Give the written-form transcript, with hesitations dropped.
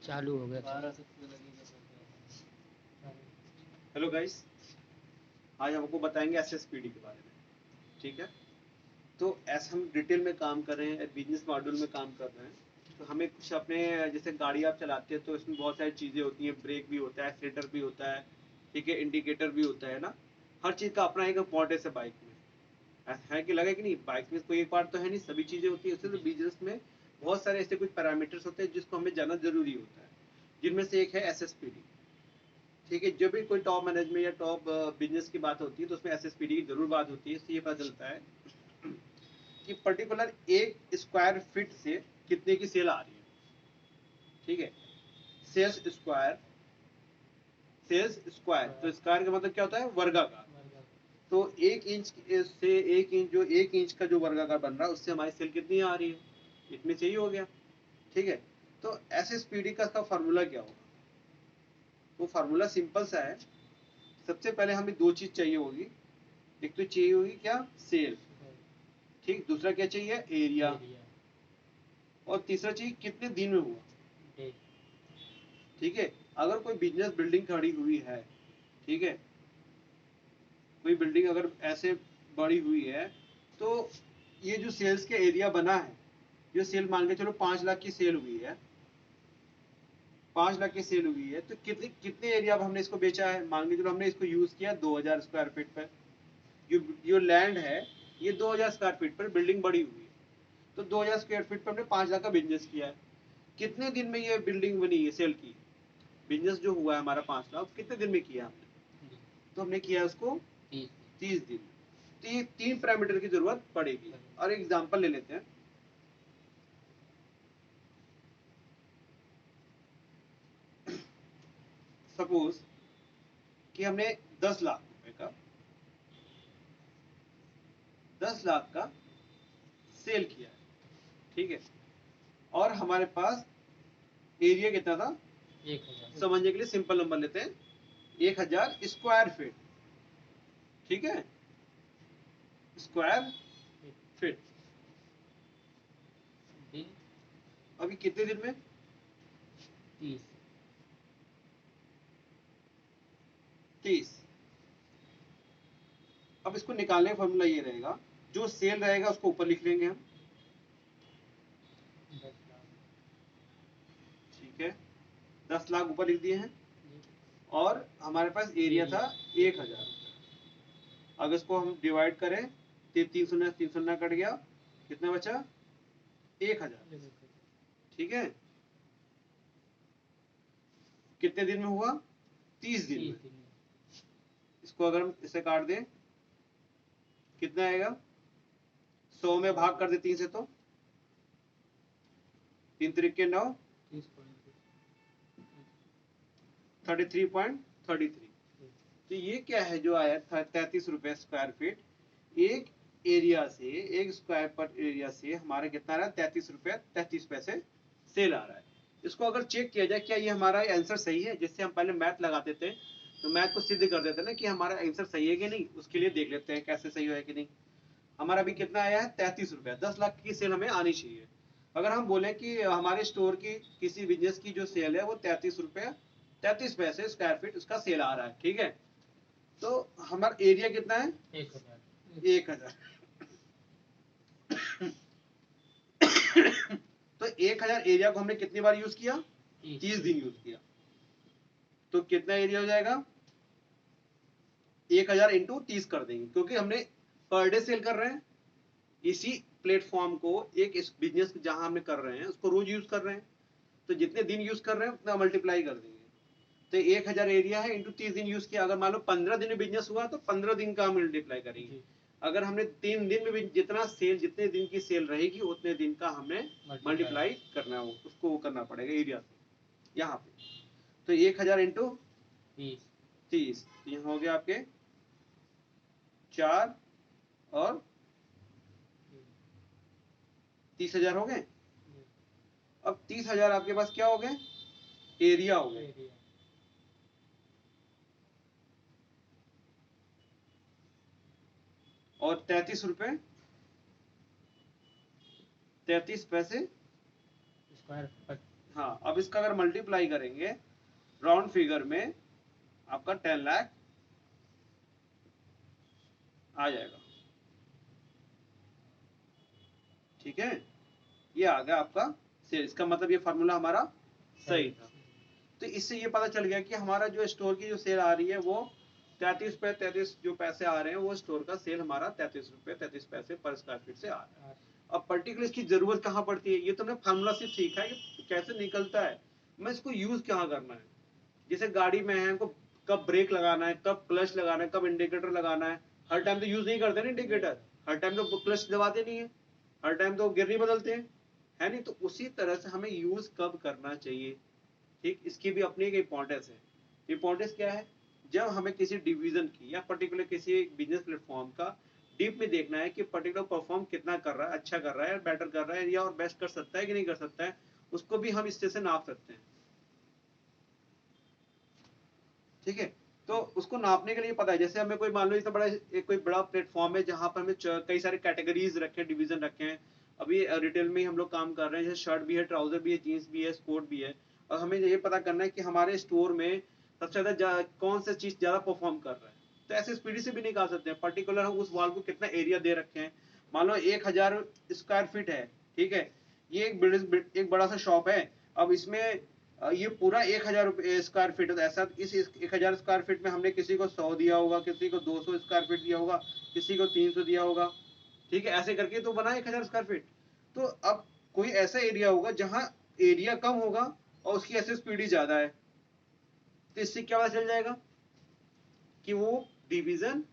चालू हो गया। हेलो गाइस, आज हमको बताएंगे एसएसपीडी के बारे में। ठीक है, तो ऐसे हम डिटेल में काम कर रहे हैं, बिजनेस मॉड्यूल में काम कर रहे हैं। तो हमें कुछ अपने, जैसे गाड़ी आप चलाते हैं तो इसमें बहुत सारी चीज़ें होती हैं, ब्रेक भी होता है, एक्सीलेटर भी होता है, ठीक है, इंडिकेटर भी होता है ना। हर चीज़ का अपना एक इम्पोर्टेंस है बाइक में। ऐसा है कि लगा कि नहीं, बाइक में कोई एक पार्ट तो है नहीं, सभी चीज़ें होती है। उससे तो बिजनेस में बहुत सारे ऐसे कुछ पैरामीटर्स होते हैं जिसको हमें जानना जरूरी होता है, जिनमें से एक है एसएसपीडी। ठीक है, जब भी कोई टॉप मैनेजमेंट या टॉप बिजनेस की बात होती है तो उसमें एसएसपीडी की जरूर बात होती है। इससे ये पता चलता है कि पर्टिकुलर एक स्क्वायर फीट से कितने की सेल आ रही है। ठीक है, सेल्स स्क्वायर, सेल्स स्क्वायर, तो स्क्वायर का मतलब क्या होता है, वर्गाकार। तो 1 इंच से 1 इंच, जो 1 इंच का जो वर्गाकार बन रहा है उससे हमारी सेल कितनी आ रही है, इतनी सही हो गया। ठीक है, तो एसएसपीडी का फार्मूला क्या होगा? वो फार्मूला सिंपल सा है। सबसे पहले हमें दो चीज चाहिए होगी। एक तो चाहिए होगी क्या, सेल। ठीक, दूसरा क्या चाहिए, एरिया। और तीसरा चाहिए कितने दिन में हुआ। ठीक है, अगर कोई बिजनेस बिल्डिंग खड़ी हुई है, ठीक है, कोई बिल्डिंग अगर ऐसे बड़ी हुई है, तो ये जो सेल्स के एरिया बना है, जो सेल मान के चलो 5 लाख की सेल हुई है, 5 लाख की सेल हुई है, तो कितने कितने एरिया हमने इसको बेचा है, मान के चलो हमने इसको यूज किया 2000 स्क्वायर फीट पर। जो लैंड है, ये 2000 स्क्वायर फीट पर बिल्डिंग बड़ी हुई है, तो 2000 स्क्वायर फीट पर हमने 5 लाख का बिजनेस किया है। कितने दिन में ये बिल्डिंग बनी है, सेल की, बिजनेस जो हुआ है हमारा 5 लाख, कितने दिन में किया हमने? तो हमने किया उसको 30 दिन। तीन पैरामीटर की जरूरत पड़ेगी। और एग्जांपल ले लेते हैं। सपोज कि हमने 10 लाख रुपए का, 10 लाख का सेल किया है। ठीक है, और हमारे पास एरिया कितना था, 1000। समझने के लिए सिंपल नंबर लेते हैं, 1000 स्क्वायर फीट। ठीक है, स्क्वायर फीट। अभी कितने दिन में, 30। अब इसको निकालने का फॉर्मूला ये रहेगा, जो सेल रहेगा उसको ऊपर लिख लेंगे हम। ठीक है, 10 लाख ऊपर लिख दिए हैं, और हमारे पास एरिया था 1000। अगर इसको हम डिवाइड करें, 300 कट गया, कितना बचा, 1000। ठीक है, कितने दिन में हुआ, 30 दिन में। इसको अगर हम इसे काट दें, कितना आएगा, 100 में भाग कर दे 3 से, तो 3 तरीके 9, 33.33। तो ये क्या है जो आया, 33 रुपए स्क्वायर फीट। एक एरिया से, एक स्क्वायर पर एरिया से हमारा कितना रहा, 33 रुपए 33 पैसे सेल आ रहा है। इसको अगर चेक किया जाए क्या ये हमारा आंसर सही है, जिससे हम पहले मैथ लगाते थे, तो मैथ को सिद्ध कर देते ना कि हमारा आंसर सही है कि नहीं, उसके लिए देख लेते हैं कैसे सही है कि नहीं। हमारा अभी कितना आया है, 33 रुपया। 10 लाख की सेल हमें आनी चाहिए। अगर हम बोले कि हमारे स्टोर की किसी बिजनेस की जो सेल है वो 33 रुपया 33 पैसे स्क्वायर फीट उसका सेल आ रहा है, ठीक है, तो हमारा एरिया कितना है, 1000। तो 1000 एरिया को हमने कितनी बार यूज किया, 30 दिन यूज किया। तो कितना एरिया हो जाएगा, 1000 इंटू 30 कर देंगे, क्योंकि हमने पर डे सेल कर रहे हैं। इसी प्लेटफॉर्म को एक बिजनेस जहां हमने कर रहे हैं उसको रोज यूज कर रहे हैं, तो जितने दिन यूज कर रहे हैं उतना मल्टीप्लाई कर देंगे। तो 1000 एरिया है इंटू 30 दिन यूज किया। अगर मान लो 15 दिन में बिजनेस हुआ तो 15 दिन का मल्टीप्लाई करेंगे। अगर हमने 3 दिन में जितना सेल, जितने दिन की सेल रहेगी उतने दिन का हमें मल्टीप्लाई करना हो, उसको वो करना पड़ेगा एरिया से यहाँ पे। तो 1000 इंटू 30, यहाँ हो गया आपके 4 और 30,000 हो गए। अब 30,000 आपके पास क्या हो गए, एरिया हो गए। और 33 रुपए 33 पैसे हाँ, अब इसका अगर मल्टीप्लाई करेंगे राउंड फिगर में आपका 10 लाख आ जाएगा। ठीक है, ये आ गया आपका सेल्स का, मतलब ये फार्मूला हमारा सही था। तो इससे ये पता चल गया कि हमारा जो स्टोर की जो सेल आ रही है वो 33 जो पैसे आ रहे हैं, वो स्टोर का सेल हमारा 33 पैसे पर स्क्वायर फीट से आ रहा है। अब पर्टिकुलर इसकी जरूरत कहाँ पड़ती है, ये तो हमने फार्मूला सिर्फ सीखा है कि कैसे निकलता है, मैं इसको यूज कहाँ करना है। जैसे गाड़ी में है, हमको कब ब्रेक लगाना है, कब क्लच लगाना है, कब इंडिकेटर लगाना है, हर टाइम तो यूज नहीं करते ना इंडिकेटर, हर टाइम तो क्लच दबाते नहीं है, हर टाइम तो गियर नहीं बदलते हैं, है नहीं। तो उसी तरह से हमें यूज कब करना चाहिए, ठीक, इसकी भी अपनी एक इंपॉर्टेंस है। इंपॉर्टेंस क्या है, जब हमें किसी डिवीजन की या पर्टिकुलर किसी बिजनेस प्लेटफॉर्म का डीप में देखना है कि पर्टिकुलर परफॉर्म कितना कर रहा है, अच्छा कर रहा है, बेटर कर रहा है, या और बेस्ट कर सकता है कि नहीं कर सकता है, उसको भी हम इससे नाप सकते हैं। ठीक है, तो उसको नापने के लिए पता है, जैसे हमें कोई मान लो इतना बड़ा एक कोई बड़ा प्लेटफॉर्म है जहां पर हमें कई सारे कैटेगरीज रखे हैं, डिवीजन रखे हैं। अभी रिटेल में ही हम लोग काम कर रहे हैं, जैसे शर्ट भी है, ट्राउजर भी है, जीन्स भी है, स्पोर्ट भी है, और हमें ये पता करना है कि हमारे स्टोर में सबसे ज्यादा कौन सा चीज ज्यादा परफॉर्म कर रहा है। तो ऐसे स्पीडी से भी निकाल सकते हैं, पर्टिकुलर हम उस वॉल को कितना एरिया दे रखे हैं, मान लो 1000 स्क्वायर फीट है, ठीक है, ये एक बड़ा सा शॉप है। अब इसमें ये पूरा 1000 स्क्वायर फीट है, तो ऐसा इस 1000 स्क्वायर फीट में हमने किसी को 100 दिया होगा, किसी को 200 स्क्वायर फीट दिया होगा, किसी को 300 दिया होगा। ठीक है, ऐसे करके तो बना 1000 स्क्वायर फीट। तो अब कोई ऐसा एरिया होगा जहां एरिया कम होगा और उसकी ऐसे स्पीड ज्यादा है, तो इससे क्या पता चल जाएगा कि वो डिवीजन